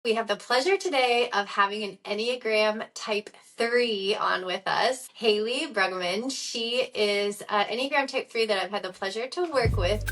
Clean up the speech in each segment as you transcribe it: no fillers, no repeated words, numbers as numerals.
We have the pleasure today of having an Enneagram Type 3 on with us, Hailey Bruggeman. She is an Enneagram Type 3 that I've had the pleasure to work with.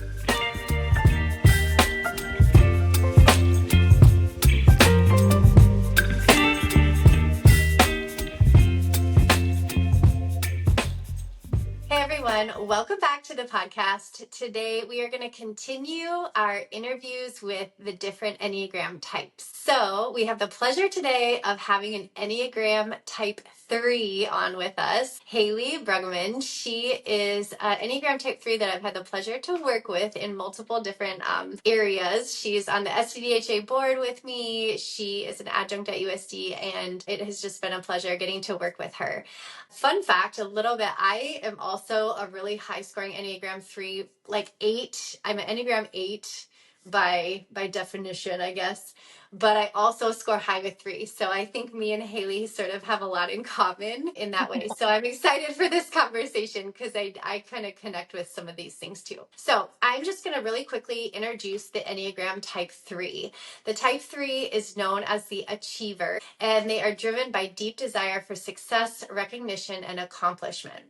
Hey everyone, welcome back to the podcast. Today we are going to continue our interviews with the different Enneagram types. So we have the pleasure today of having an Enneagram Type 3 on with us, Hailey Bruggeman. She is an Enneagram Type 3 that I've had the pleasure to work with in multiple different areas. She's on the SDDHA board with me. She is an adjunct at USD, and it has just been a pleasure getting to work with her. Fun fact, a little bit, I am also a really high scoring Enneagram 3, like 8. I'm an Enneagram 8 by definition, I guess. But I also score high with 3. So I think me and Hailey sort of have a lot in common in that way. So I'm excited for this conversation because I kind of connect with some of these things too. So I'm just going to really quickly introduce the Enneagram Type 3. The Type 3 is known as the achiever, and they are driven by deep desire for success, recognition, and accomplishment.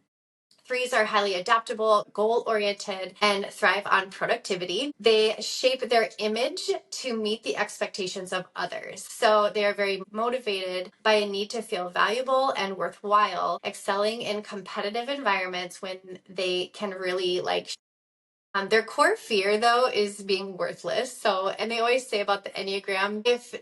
3s are highly adaptable, goal-oriented, and thrive on productivity. They shape their image to meet the expectations of others. So they are very motivated by a need to feel valuable and worthwhile, excelling in competitive environments when they can really their core fear, though, is being worthless. So, and they always say about the Enneagram, if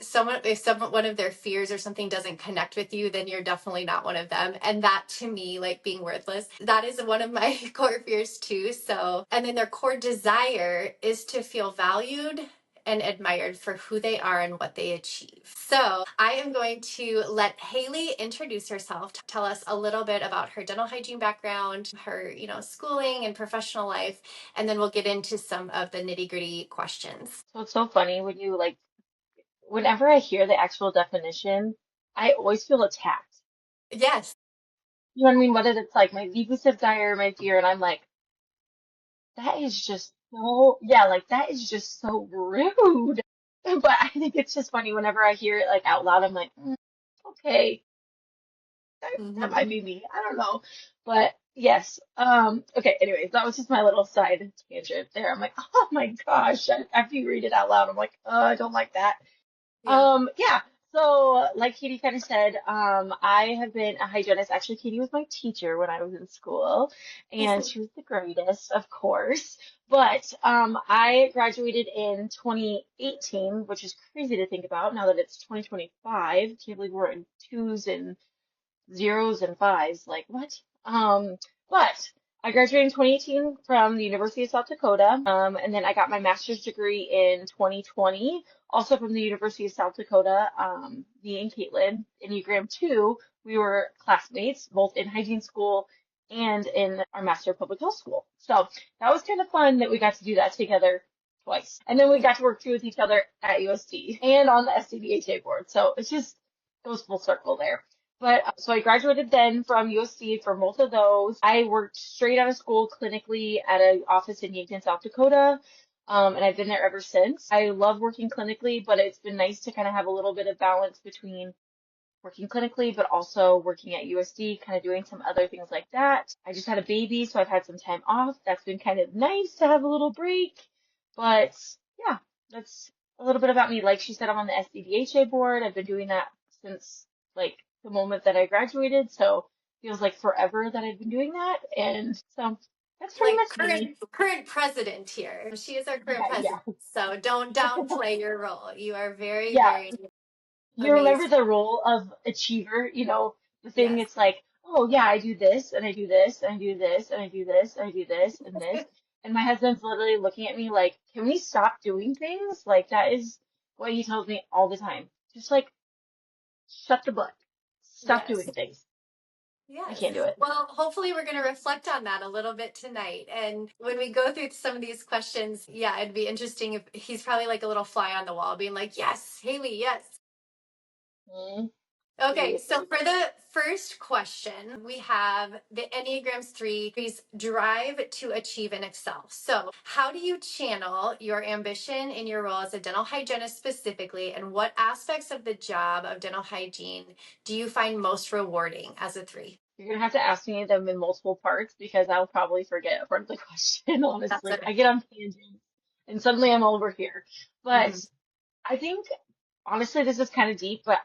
one of their fears or something doesn't connect with you, then you're definitely not one of them. And that, to me, like being worthless, that is one of my core fears too. So, and then their core desire is to feel valued and admired for who they are and what they achieve. So I am going to let Hailey introduce herself, tell us a little bit about her dental hygiene background, her, schooling and professional life, and then we'll get into some of the nitty-gritty questions. So it's so funny when whenever I hear the actual definition, I always feel attacked. Yes. You know what I mean? Whether it's like my deepest desire, my fear, and I'm like, that is just so, yeah, like that is just so rude. But I think it's just funny whenever I hear it like out loud, I'm like, okay, that might Mm-hmm. be me. I don't know. But yes. Okay, anyways, that was just my little side tangent there. I'm like, oh my gosh, after you read it out loud, I'm like, I don't like that. Yeah. Yeah. So, like Katie kind of said, I have been a hygienist. Actually, Katie was my teacher when I was in school, and she was the greatest, of course. But I graduated in 2018, which is crazy to think about now that it's 2025. Can't believe we're in twos and zeros and fives. Like, what? But I graduated in 2018 from the University of South Dakota. And then I got my master's degree in 2020, also from the University of South Dakota. Me and Caitlin, Enneagram 2, we were classmates, both in hygiene school and in our Master of Public Health school. So that was kind of fun that we got to do that together twice. And then we got to work with each other at USD and on the SDDHA board. So it just goes full circle there. But so I graduated then from USC for both of those. I worked straight out of school clinically at an office in Yankton, South Dakota. And I've been there ever since. I love working clinically, but it's been nice to kind of have a little bit of balance between working clinically, but also working at USD, kind of doing some other things like that. I just had a baby, so I've had some time off. That's been kind of nice to have a little break. But yeah, that's a little bit about me. Like she said, I'm on the SDDHA board. I've been doing that since like the moment that I graduated. So feels like forever that I've been doing that. And so that's pretty Like much me. current president here. She is our current Yeah, president. yeah. So don't downplay your role. You are very, Yeah. very You remember amazing. the role of achiever, the thing Yes. it's like, oh yeah, I do this and I do this and I do this and I do this and I do this and this. And my husband's literally looking at me like, can we stop doing things? Like that is what he tells me all the time. Just like, shut the butt. Stop Yes. doing things. I Yes. can't do it. Well, hopefully we're going to reflect on that a little bit tonight. And when we go through some of these questions, yeah, it'd be interesting if he's probably like a little fly on the wall being like, yes, Hailey, yes. Mm. Okay, so for the first question, we have the Enneagram's three's drive to achieve and excel. So, how do you channel your ambition in your role as a dental hygienist specifically, and what aspects of the job of dental hygiene do you find most rewarding as a three? You're gonna have to ask me them in multiple parts because I'll probably forget a part of the question, That's honestly. okay. I get on tangents and suddenly I'm over here. But Mhm. I think honestly this is kind of deep, but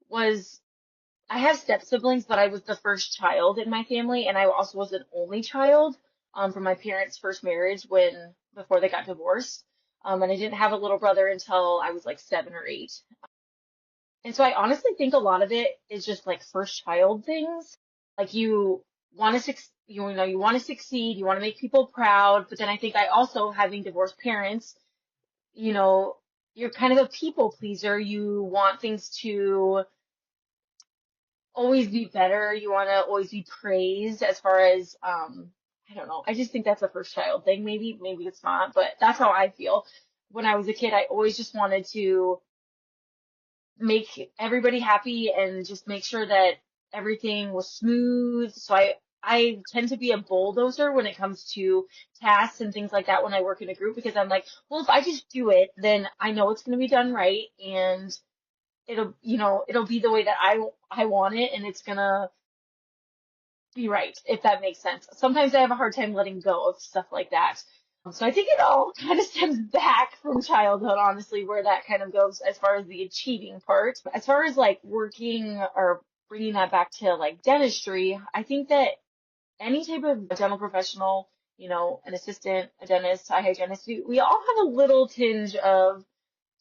was I have step siblings, but I was the first child in my family, and I also was an only child from my parents' first marriage when before they got divorced. And I didn't have a little brother until I was like 7 or 8. And so I honestly think a lot of it is just like first child things. Like you want to you want to succeed, you want to make people proud, but then I think I also having divorced parents, you know, you're kind of a people pleaser. You want things to always be better. You want to always be praised as far as I don't know. I just think that's a first child thing. Maybe it's not, but that's how I feel. When I was a kid, I always just wanted to make everybody happy and just make sure that everything was smooth. So I tend to be a bulldozer when it comes to tasks and things like that when I work in a group because I'm like, well, if I just do it, then I know it's going to be done right and it'll be the way that I want it and it's going to be right, if that makes sense. Sometimes I have a hard time letting go of stuff like that. So I think it all kind of stems back from childhood, honestly, where that kind of goes as far as the achieving part. As far as like working or bringing that back to like dentistry, I think that any type of dental professional, an assistant, a dentist, a hygienist, we all have a little tinge of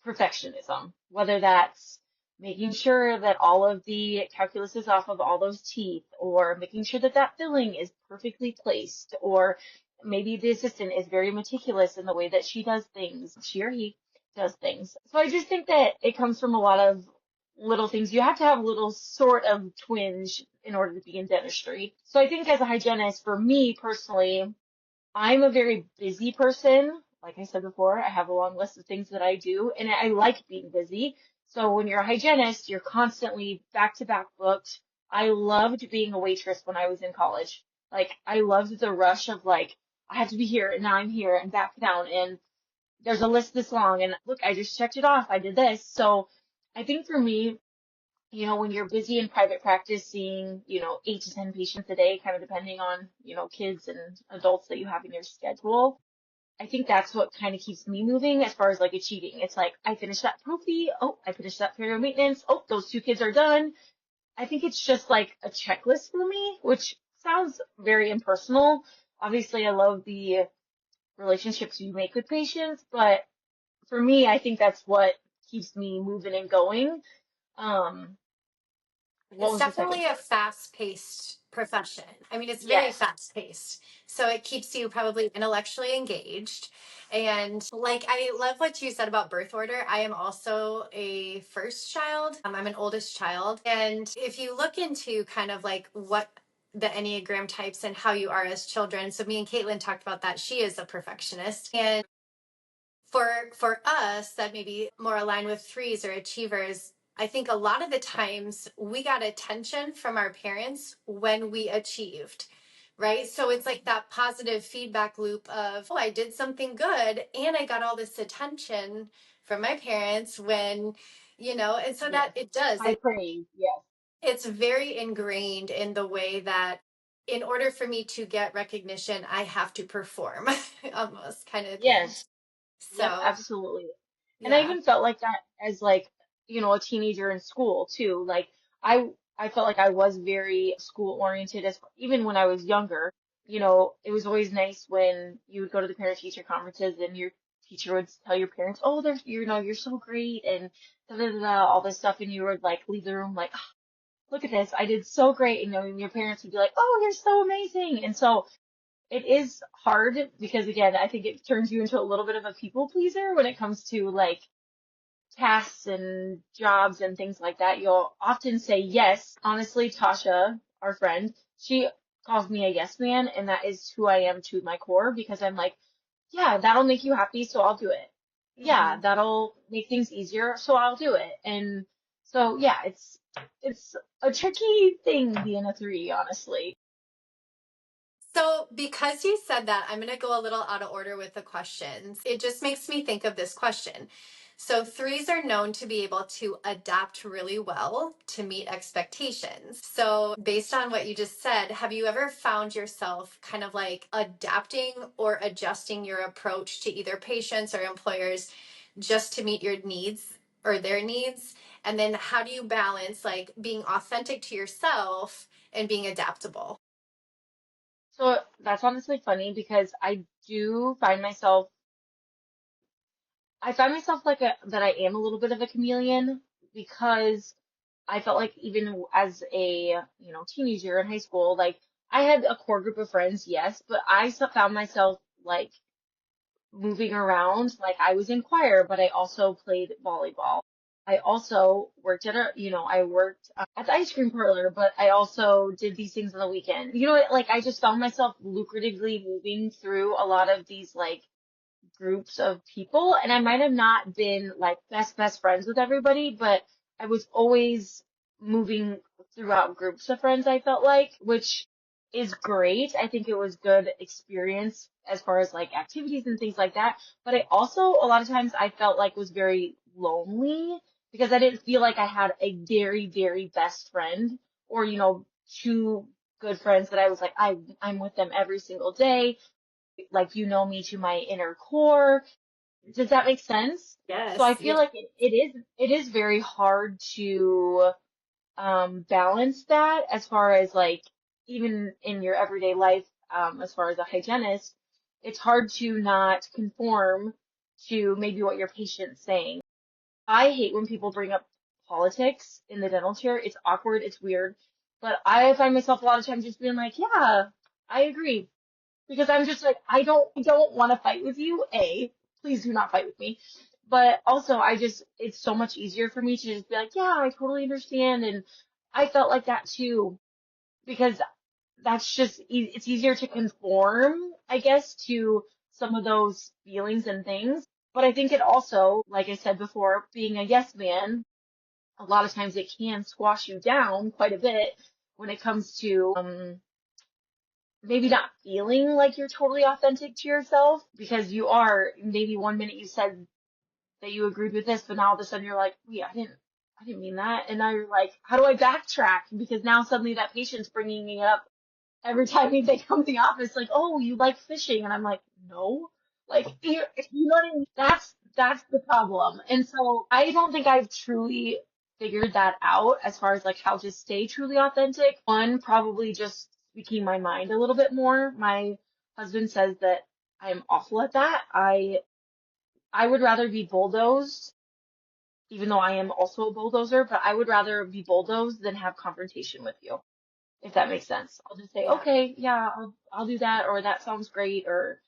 perfectionism, whether that's making sure that all of the calculus is off of all those teeth, or making sure that that filling is perfectly placed, or maybe the assistant is very meticulous in the way that she does things, she or he does things. So I just think that it comes from a lot of little things. You have to have a little sort of twinge in order to be in dentistry. So I think as a hygienist, for me personally, I'm a very busy person. Like I said before, I have a long list of things that I do, and I like being busy. So when you're a hygienist, you're constantly back to back booked. I loved being a waitress when I was in college. Like, I loved the rush of like, I have to be here, and now I'm here, and back down, and there's a list this long, and look, I just checked it off. I did this. So I think for me, when you're busy in private practice, seeing, 8 to 10 patients a day, kind of depending on, kids and adults that you have in your schedule, I think that's what kind of keeps me moving as far as like achieving. It's like, I finished that prophy. Oh, I finished that period of maintenance. Oh, those 2 kids are done. I think it's just like a checklist for me, which sounds very impersonal. Obviously, I love the relationships you make with patients, but for me, I think that's what keeps me moving and going. Um, what It's was the second definitely a part? fast-paced profession. I mean, it's very Yes. fast-paced. So it keeps you probably intellectually engaged. And like, I love what you said about birth order. I am also a first child. I'm an oldest child. And if you look into kind of like what the Enneagram types and how you are as children. So me and Caitlin talked about that. She is a perfectionist. And for us that maybe more aligned with threes or achievers, I think a lot of the times we got attention from our parents when we achieved, right? So it's like that positive feedback loop of, oh, I did something good and I got all this attention from my parents when, and so that Yes. it does. High praise. Yes. It's very ingrained in the way that in order for me to get recognition, I have to perform almost kind of thing. Yes. Yep, So, absolutely. And I yeah. even felt like that as like, a teenager in school too. Like I I felt like I was very school oriented as even when I was younger. It was always nice when you would go to the parent teacher conferences and your teacher would tell your parents, "Oh, there's you're so great," and da da da da, all this stuff, and you would like leave the room like, "Ah, look at this, I did so great," and your parents would be like, "Oh, you're so amazing," and so it is hard because again, I think it turns you into a little bit of a people pleaser when it comes to like tasks and jobs and things like that. You'll often say yes. Honestly, Tasha, our friend, she calls me a yes man, and that is who I am to my core because I'm like, yeah, that'll make you happy, so I'll do it. Yeah, Hmm. that'll make things easier, so I'll do it. And So yeah, it's a tricky thing being a three, honestly. So, because you said that, I'm going to go a little out of order with the questions. It just makes me think of this question. So, threes are known to be able to adapt really well to meet expectations. So, based on what you just said, have you ever found yourself kind of like adapting or adjusting your approach to either patients or employers just to meet your needs or their needs? And then, how do you balance like being authentic to yourself and being adaptable? So that's honestly funny because do find myself I find myself that I am a little bit of a chameleon because I felt like even as a, teenager in high school, like I had a core group of friends, yes, but found myself like moving around. Like I was in choir, but I also played volleyball. I also worked I worked at the ice cream parlor, but I also did these things on the weekend. Like I just found myself lucratively moving through a lot of these like groups of people, and I might have not been like best friends with everybody, but I was always moving throughout groups of friends, I felt like, which is great. I think it was good experience as far as like activities and things like that. But I also a lot of times I felt like was very lonely because I didn't feel like I had a very, very best friend or, two good friends that I was like, I'm with them every single day, like me to my inner core. Does that make sense? So I Yes. feel like it is very hard to balance that as far as like even in your everyday life, as far as a hygienist, it's hard to not conform to maybe what your patient's saying. I hate when people bring up politics in the dental chair. It's awkward, it's weird, but I find myself a lot of times just being like, yeah, I agree because I'm just like I don't want to fight with you. A, please do not fight with me. But also it's so much easier for me to just be like, yeah, I totally understand, and I felt like that too because that's it's easier to conform, I guess, to some of those feelings and things. But I think it also, like I said before, being a yes man, a lot of times it can squash you down quite a bit when it comes to maybe not feeling like you're totally authentic to yourself because you are. Maybe one minute you said that you agreed with this, but now all of a sudden you're like, wait, I didn't mean that. And now you're like, how do I backtrack? Because now suddenly that patient's bringing me up every time they come to the office, like, oh, you like fishing. And I'm like, no, like, you know what I mean? That's the problem. And so I don't think I've truly figured that out as far as like how to stay truly authentic. One, probably just speaking my mind a little bit more. My husband says that I'm awful at that. I would rather be bulldozed, even though I am also a bulldozer, but I would rather be bulldozed than have confrontation with you, if that makes sense. I'll just say, Yeah. okay, yeah, I'll do that, or that sounds great, or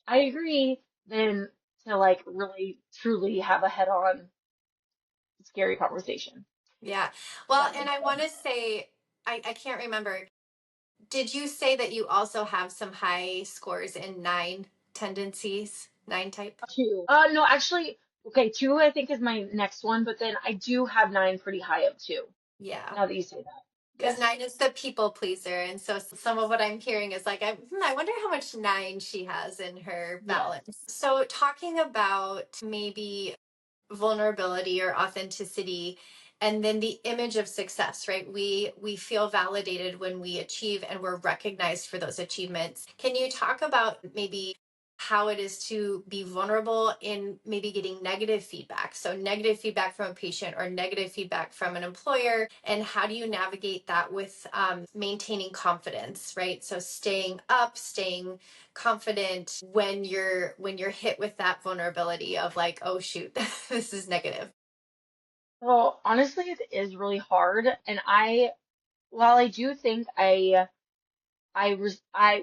I agree, than to like really truly have a head-on scary conversation. Yeah. If Well, that and makes I want sense. to say, I can't remember. Did you say that you also have some high scores in nine tendencies, nine type? Two. No, actually, okay, two I think is my next one, but then I do have nine pretty high up too. Yeah. Now that you say that. Because Yes. nine is the people pleaser. And so some of what I'm hearing is like, I wonder how much nine she has in her Yes. balance. So, talking about maybe vulnerability or authenticity and then the image of success, right? We feel validated when we achieve and we're recognized for those achievements. Can you talk about maybe how it is to be vulnerable in maybe getting negative feedback, so negative feedback from a patient or negative feedback from an employer, and how do you navigate that with maintaining confidence, right? So staying up, staying confident when you're hit with that vulnerability of like, oh shoot, this is negative. Well, honestly, it is really hard, and while I do think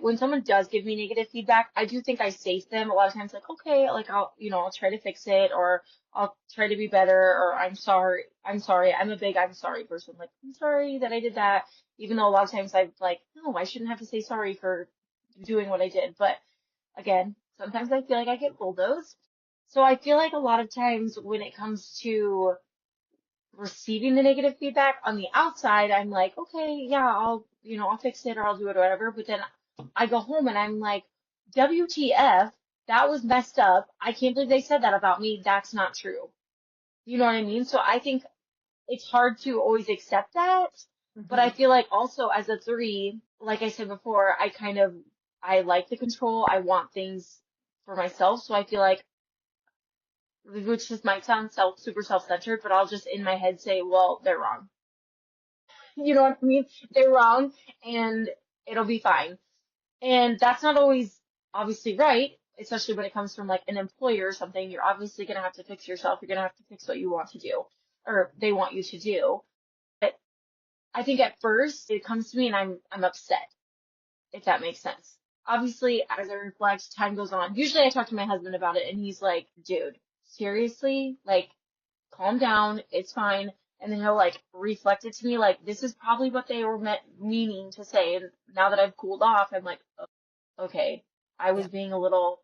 when someone does give me negative feedback, I do think I say to them a lot of times like, okay, like I'll try to fix it, or I'll try to be better, or I'm sorry. I'm a big I'm sorry person. Like, I'm sorry that I did that, even though a lot of times I'm like, no, I shouldn't have to say sorry for doing what I did. But again, sometimes I feel like I get bulldozed. So I feel like a lot of times when it comes to receiving the negative feedback. On the outside, I'm like, okay, yeah, I'll fix it or I'll do it or whatever. But then I go home and I'm like, WTF, that was messed up. I can't believe they said that about me. That's not true. You know what I mean? So I think it's hard to always accept that. But I Hmm. feel like also as a three, like I said before, I like the control. I want things for myself. So I feel like, which just might sound super self-centered, but I'll just in my head say, well, they're wrong. You know what I mean? They're wrong and it'll be fine. And that's not always obviously right, especially when it comes from like an employer or something. You're obviously going to have to fix yourself. You're going to have to fix what you want to do or they want you to do. But I think at first it comes to me and I'm upset, if that makes sense. Obviously, as I reflect, time goes on. Usually I talk to my husband about it and he's like, dude, seriously? Like, calm down, it's fine. And then he'll like reflect it to me like, this is probably what they were meaning to say. And now that I've cooled off, I'm like, "Oh, okay, I Yeah. was being a little,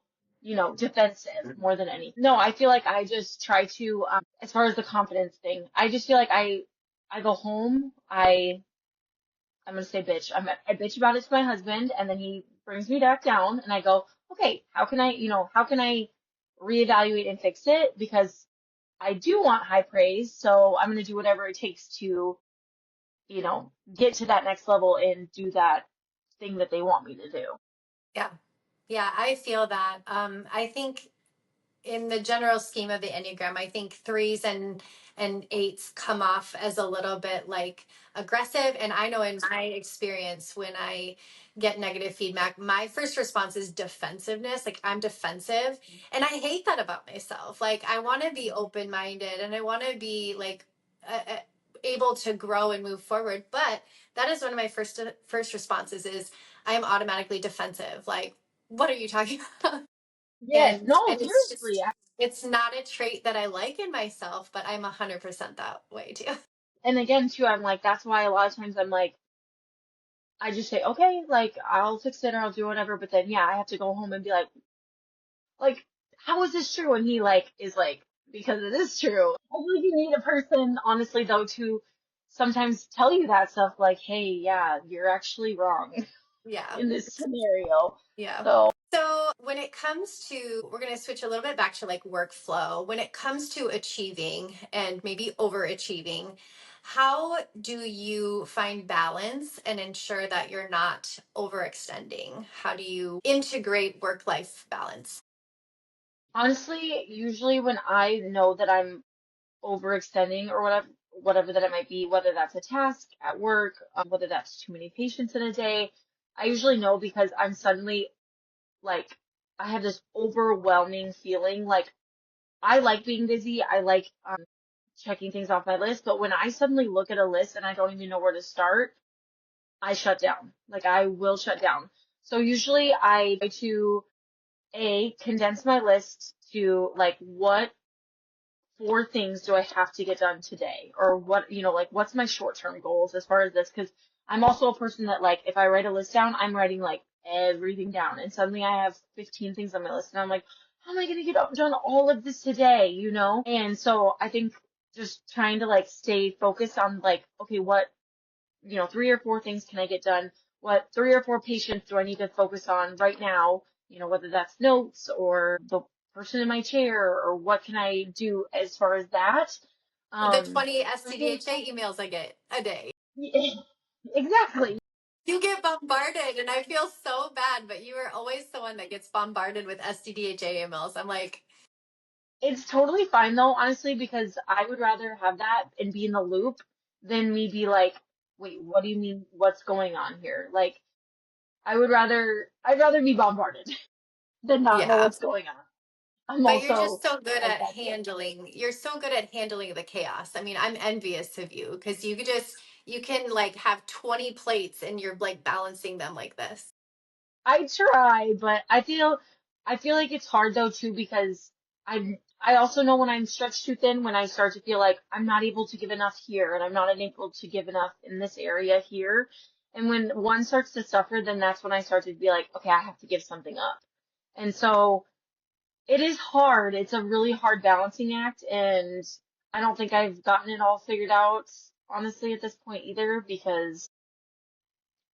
defensive more than anything. No, I feel like I just try to, as far as the confidence thing, I just feel like I go home, I'm gonna say bitch. I bitch about it to my husband, and then he brings me back down, and I go, okay, how can I reevaluate and fix it? Because I do want high praise, so I'm gonna do whatever it takes to, get to that next level and do that thing that they want me to do. Yeah. Yeah, I feel that. I think in the general scheme of the Enneagram, I think threes and eights come off as a little bit like aggressive. And I know in my experience, when I get negative feedback, my first response is defensiveness. Like I'm defensive, and I hate that about myself. Like I want to be open minded, and I want to be like able to grow and move forward. But that is one of my first responses is I am automatically defensive. Like, what are you talking about? Yes, And no, it's seriously. just it's not a trait that I like in myself, but I'm 100% that way too. And again, too, I'm like, that's why a lot of times I'm like, I just say, okay, like I'll fix it or I'll do whatever. But then, yeah, I have to go home and be like, how is this true? And he like is like, because it is true. I feel like you need a person, honestly, though, to sometimes tell you that stuff. Like, hey, yeah, you're actually wrong Yeah. in this scenario. Yeah. So So when it comes to, we're going to switch a little bit back to like workflow. When it comes to achieving and maybe overachieving, how do you find balance and ensure that you're not overextending? How do you integrate work-life balance? honestly, usually when I know that I'm overextending or whatever that it might be, whether that's a task at work, whether that's too many patients in a day, I usually know because I'm suddenly like, I have this overwhelming feeling. Like, I like being busy. I like checking things off my list. But when I suddenly look at a list and I don't even know where to start, I shut down. Like, I will shut down. So usually I try to condense my list to like what four things do I have to get done today? Or what, like what's my short-term goals as far as this? Because I'm also a person that like, if I write a list down, I'm writing like everything down. And suddenly I have 15 things on my list and I'm like, how am I going to get done all of this today? And so I think just trying to like stay focused on like, okay, what, three or four things can I get done? What three or four patients do I need to focus on right now? Whether that's notes or the person in my chair or what can I do as far as that? The Um, 20 I think SDDHA emails I get a day. exactly. You get bombarded, and I feel so bad, but you are always the one that gets bombarded with SDDHA emails. I'm like, It's totally fine though, honestly, because I would rather have that and be in the loop than me be like, wait, what do you mean? What's going on here? Like, I'd rather be bombarded than not know yeah. what's going on. I'm But you're also just so good like at that too. you're so good at handling the chaos. I mean, I'm envious of you because you can like have 20 plates and you're like balancing them like this. I try, but I feel like it's hard though too because I also know when I'm stretched too thin when I start to feel like I'm not able to give enough here and I'm not able to give enough in this area here. And when one starts to suffer, then that's when I start to be like, okay, I have to give something up. And so it is hard. It's a really hard balancing act. And I don't think I've gotten it all figured out, honestly, at this point either, because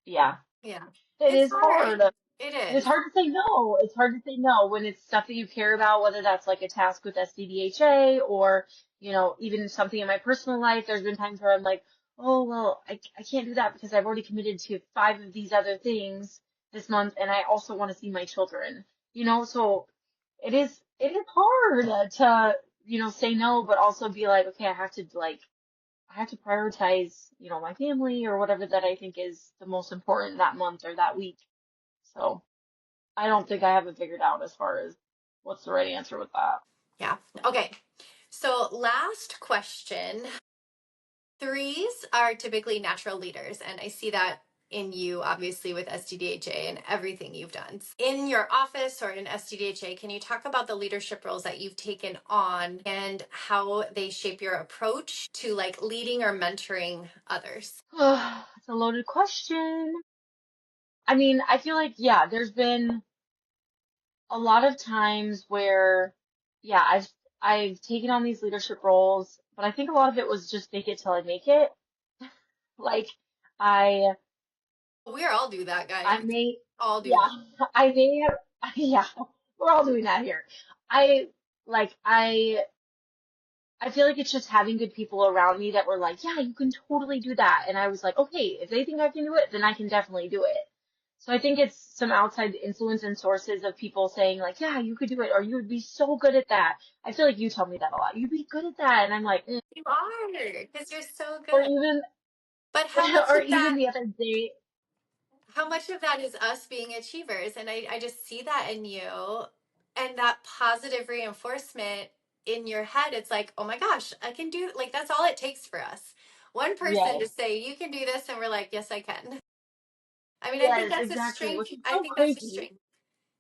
yeah, Yeah. it It's is hard. hard. It And it's is. hard to say no. It's hard to say no when it's stuff that you care about, whether that's like a task with SDDHA or, even something in my personal life. There's been times where I'm like, oh, well, I can't do that because I've already committed to 5 of these other things this month and I also want to see my children, so it is hard to, say no, but also be like, okay, I have to prioritize, my family or whatever that I think is the most important that month or that week. So. I don't think I have it figured out as far as what's the right answer with that. Yeah. Okay. So, last question. Threes are typically natural leaders, and I see that in you, obviously, with SDDHA and everything you've done. In your office or in SDDHA, can you talk about the leadership roles that you've taken on and how they shape your approach to like leading or mentoring others? It's a loaded question. I mean, I feel like, yeah, there's been a lot of times where, yeah, I've taken on these leadership roles, but I think a lot of it was just fake it till I make it. Like, I, We all do that, I guys. may, All do that. yeah, I may have, yeah, we're all doing that here. I, like, I feel like it's just having good people around me that were like, yeah, you can totally do that. And I was like, okay, if they think I can do it, then I can definitely do it. So I think it's some outside influence and sources of people saying like, yeah, you could do it, or you would be so good at that. I feel like you tell me that a lot. You'd be good at that. And I'm like, You are, because you're so or good. even, But how much or of even that the other day, is us being achievers? And I just see that in you and that positive reinforcement in your head. It's like, oh my gosh, I can do like that's all it takes for us. One person to yes, say, you can do this, and we're like, yes, I can. I mean, I think yes, that's a exactly, strength. which is I so think that's a crazy. strength.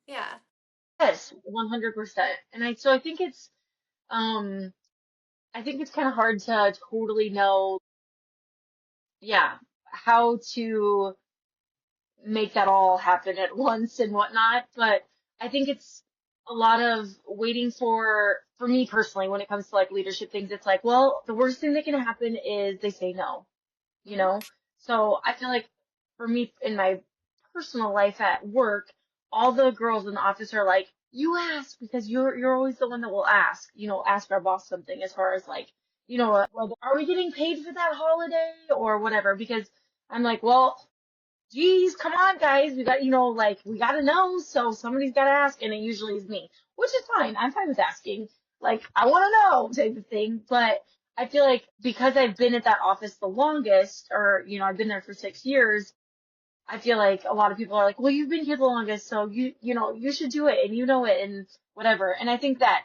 Yeah. Yes, 100%. And so um, I think it's kind of hard to totally know, yeah, how to make that all happen at once and whatnot. But I think it's a lot of waiting for me personally, when it comes to like leadership things, it's like, well, the worst thing that can happen is they say no, you Mhm. know? So I feel like for me in my personal life at work, all the girls in the office are like, you ask because you're always the one that will ask, ask our boss something as far as like, whether, are we getting paid for that holiday or whatever? Because I'm like, well, geez, come on, guys. We got, like, we got to know. So somebody's got to ask. And it usually is me, which is fine. I'm fine with asking. Like, I want to know type of thing. But I feel like because I've been at that office the longest, or, I've been there for 6 years, I feel like a lot of people are like, well, you've been here the longest. So you should do it and you know it and whatever. And I think that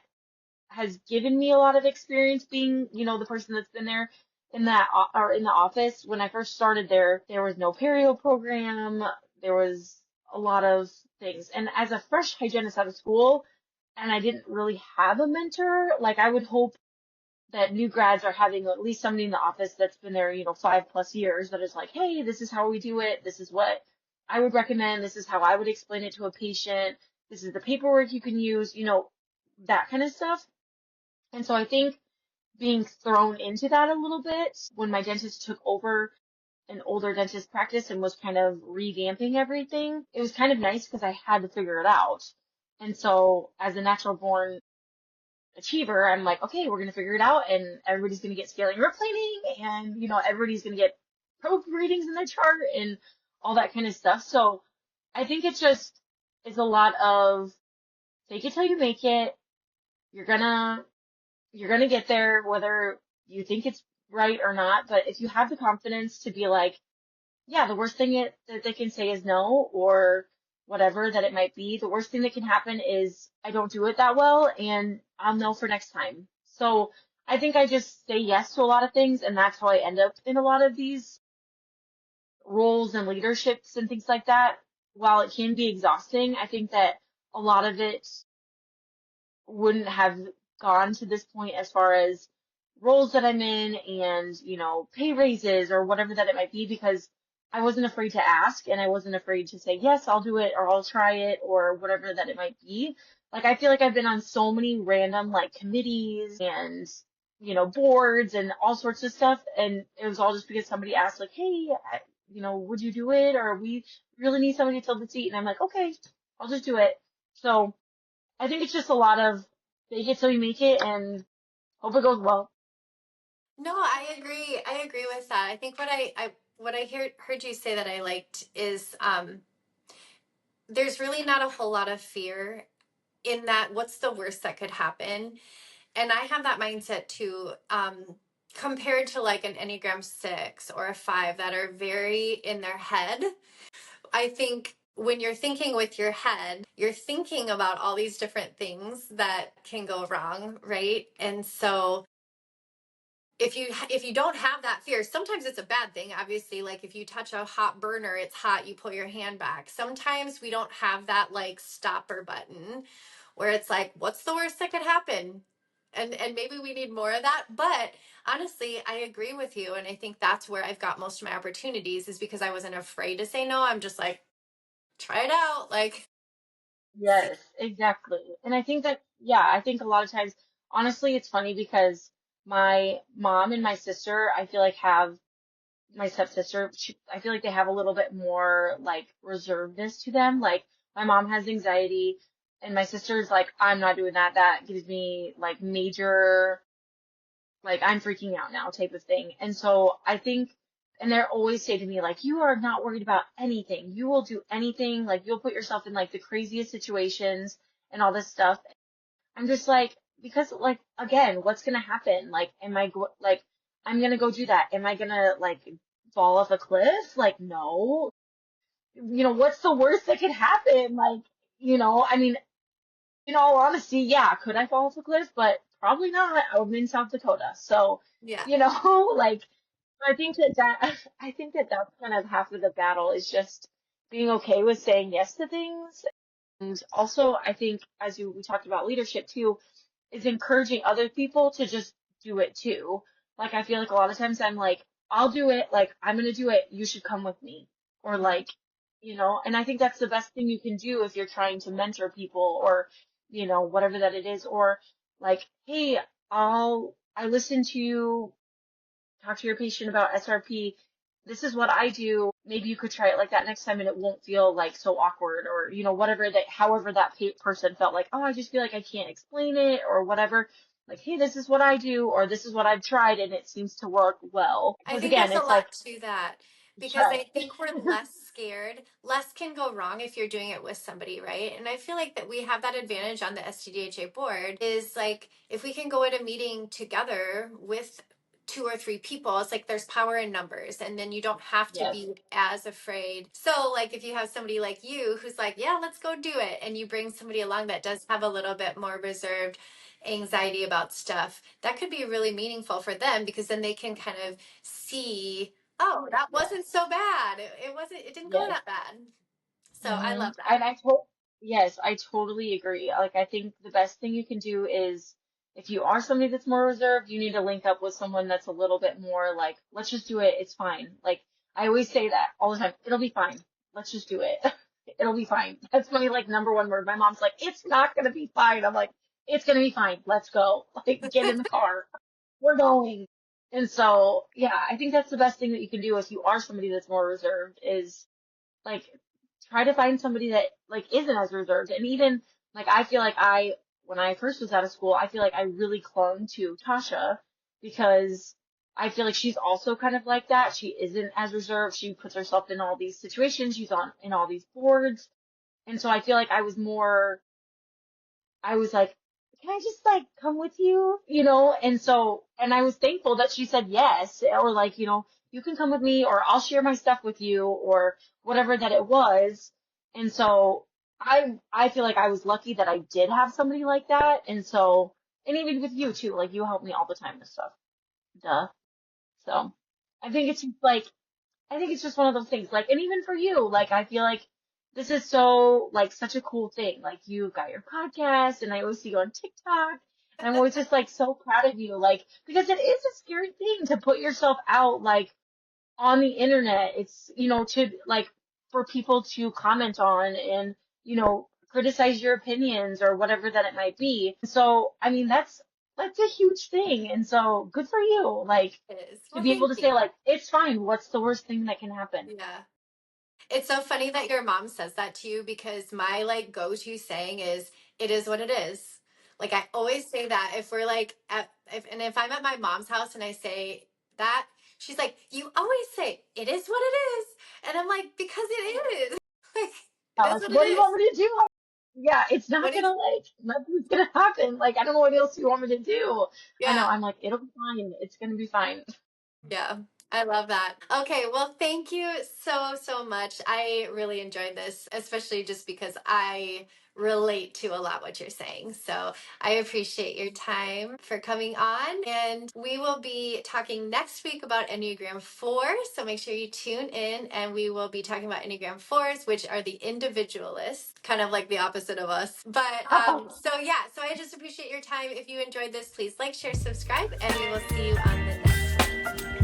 has given me a lot of experience being, the person that's been there in that or in the office. When I first started there was no perio program. There was a lot of things. And as a fresh hygienist out of school, and I didn't really have a mentor, like I would hope that new grads are having at least somebody in the office that's been there, 5+ years that is like, hey, this is how we do it. This is what I would recommend. This is how I would explain it to a patient. This is the paperwork you can use, that kind of stuff. And so I think being thrown into that a little bit when my dentist took over an older dentist practice and was kind of revamping everything, it was kind of nice because I had to figure it out. And so as a natural born achiever, I'm like, okay, we're going to figure it out and everybody's going to get scaling and replaning and, everybody's going to get probe readings in their chart and all that kind of stuff. So I think it's just, it's a lot of fake it till you make it. You're gonna you're going to get there whether you think it's right or not. But if you have the confidence to be like, yeah, the worst thing that they can say is no, or whatever that it might be, the worst thing that can happen is I don't do it that well and I'll know for next time. So I think I just say yes to a lot of things, and that's how I end up in a lot of these roles and leaderships and things like that. While it can be exhausting, I think that a lot of it wouldn't have gone to this point as far as roles that I'm in and, pay raises or whatever that it might be, because I wasn't afraid to ask and I wasn't afraid to say, yes, I'll do it or I'll try it or whatever that it might be. Like, I feel like I've been on so many random like committees and, boards and all sorts of stuff. And it was all just because somebody asked like, hey, would you do it? Or we really need somebody to tilt the seat. And I'm like, okay, I'll just do it. So I think it's just a lot of fake it till you make it and hope it goes well. No, I agree. I agree with that. I think what I heard you say that I liked is there's really not a whole lot of fear in that. What's the worst that could happen? And I have that mindset too, compared to like an Enneagram 6 or a 5 that are very in their head. I think when you're thinking with your head, you're thinking about all these different things that can go wrong, right? And so if you don't have that fear, sometimes it's a bad thing. Obviously, like if you touch a hot burner, it's hot, you pull your hand back. Sometimes we don't have that like stopper button where it's like, what's the worst that could happen? And maybe we need more of that. But honestly, I agree with you. And I think that's where I've got most of my opportunities is because I wasn't afraid to say no. I'm just like, try it out. Like, see. Yes, exactly. And I think that, yeah, I think a lot of times, honestly, it's funny because my mom and my sister, I feel like have my stepsister, I feel like they have a little bit more like reservedness to them. Like my mom has anxiety and my sister's like, I'm not doing that. That gives me like major, like I'm freaking out now type of thing. And so I think, and they're always say to me like, you are not worried about anything. You will do anything. Like you'll put yourself in like the craziest situations and all this stuff. I'm just like, because like, again, what's going to happen? Like, like, I'm going to go do that. Am I going to like fall off a cliff? Like, no. What's the worst that could happen? Like, I mean, in all honesty, yeah, could I fall off a cliff? But probably not. I'm in South Dakota. So, Yeah. like, I think that that's kind of half of the battle is just being okay with saying yes to things. And also, I think we talked about leadership too, is encouraging other people to just do it too. Like, I feel like a lot of times I'm like, I'll do it. Like, I'm going to do it. You should come with me. Or Mhm. like, and I think that's the best thing you can do if you're trying to mentor people or, whatever that it is. Or like, hey, I listen to you talk to your patient about SRP. This is what I do. Maybe you could try it like that next time and it won't feel like so awkward or, however that person felt like, oh, I just feel like I can't explain it or whatever. Like, hey, this is what I do or this is what I've tried and it seems to work well. I Because think again, there's a it's like, lot to that because try I it. think we're less scared. Less can go wrong if you're doing it with somebody, right? And I feel like that we have that advantage on the SDDHA board is like if we can go at a meeting together with two or three people, it's like there's power in numbers and then you don't have to Yes. be as afraid. So like if you have somebody like you who's like, yeah, let's go do it. And you bring somebody along that does have a little bit more reserved anxiety about stuff, that could be really meaningful for them because then they can kind of see, oh, that Yes. wasn't so bad. It didn't go Yes. that bad. So I Hmm. love that. And yes, I totally agree. Like, I think the best thing you can do is if you are somebody that's more reserved, you need to link up with someone that's a little bit more like, let's just do it. It's fine. Like, I always say that all the time. It'll be fine. Let's just do it. It'll be fine. That's my like number one word. My mom's like, it's not gonna be fine. I'm like, it's gonna be fine. Let's go. Like, get in the car. We're going. And so, yeah, I think that's the best thing that you can do if you are somebody that's more reserved is like try to find somebody that like isn't as reserved. And even like I feel like when I first was out of school, I feel like I really clung to Tasha because I feel like she's also kind of like that. She isn't as reserved. She puts herself in all these situations. She's on in all these boards. And so I feel like I was like, can I just like come with you? And so, and I was thankful that she said yes, or like, you can come with me, or I'll share my stuff with you, or whatever that it was. And so I feel like I was lucky that I did have somebody like that. And so, and even with you too, like you help me all the time with stuff. Duh. So I think it's just like, I think it's just one of those things. Like, and even for you, like, I feel like this is so, like, such a cool thing. Like, you've got your podcast, and I always see you on TikTok, and I'm always just, like, so proud of you. Like, because it is a scary thing to put yourself out, like, on the internet. It's, to, like, for people to comment on and, criticize your opinions or whatever that it might be. So, I mean, that's a huge thing. And so good for you. Like It is. to Well, be able thank to you. say like, it's fine. What's the worst thing that can happen? Yeah. It's so funny that your mom says that to you because my like go-to saying is it is what it is. Like I always say that if we're like if I'm at my mom's house and I say that, she's like, "You always say it is what it is." And I'm like, "Because it is." Like it is Like, what it what do you is. want me to do? Yeah, it's What not is gonna like, nothing's gonna happen. Like, I don't know what else you want me to do. I know, Yeah. I'm like, it'll be fine. It's gonna be fine. Yeah, I love that. Okay, well, thank you so, so much. I really enjoyed this, especially just because I relate to a lot what you're saying. So I appreciate your time for coming on. And we will be talking next week about Enneagram 4. So make sure you tune in and we will be talking about Enneagram 4s, which are the individualists, kind of like the opposite of us. But so yeah, so I just appreciate your time. If you enjoyed this, please like, share, subscribe, and we will see you on the next one.